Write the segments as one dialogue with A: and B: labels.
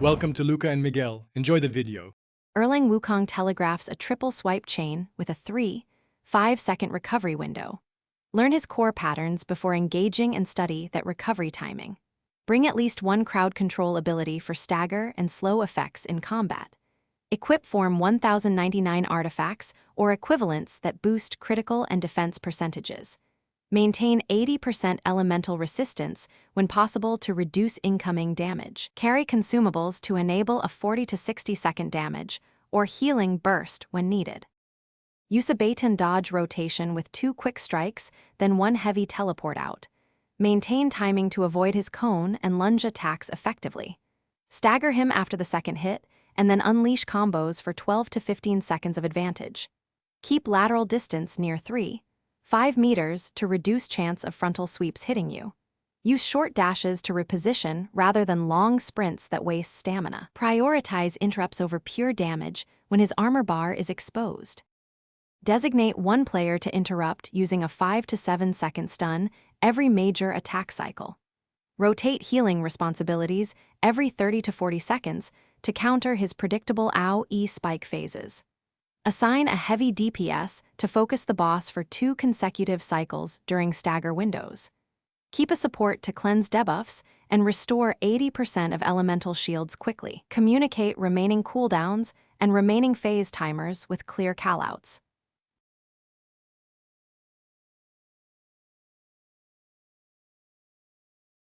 A: Welcome to Luca and Miguel. Enjoy the video.
B: Erlang Wukong telegraphs a triple swipe chain with a 3-5-second recovery window. Learn his core patterns before engaging and study that recovery timing. Bring at least one crowd control ability for stagger and slow effects in combat. Equip form 1099 artifacts or equivalents that boost critical and defense percentages. Maintain 80% elemental resistance when possible to reduce incoming damage. Carry consumables to enable a 40 to 60 second damage or healing burst when needed. Use a bait and dodge rotation with 2 quick strikes, then 1 heavy teleport out. Maintain timing to avoid his cone and lunge attacks effectively. Stagger him after the second hit, and then unleash combos for 12 to 15 seconds of advantage. Keep lateral distance near 3-5 meters to reduce chance of frontal sweeps hitting you. Use short dashes to reposition rather than long sprints that waste stamina. Prioritize interrupts over pure damage when his armor bar is exposed. Designate one player to interrupt using a 5 to 7 second stun every major attack cycle. Rotate healing responsibilities every 30 to 40 seconds to counter his predictable AoE spike phases. Assign a heavy DPS to focus the boss for 2 consecutive cycles during stagger windows. Keep a support to cleanse debuffs and restore 80% of elemental shields quickly. Communicate remaining cooldowns and remaining phase timers with clear callouts.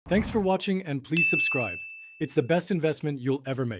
A: Thanks for watching and please subscribe. It's the best investment you'll ever make.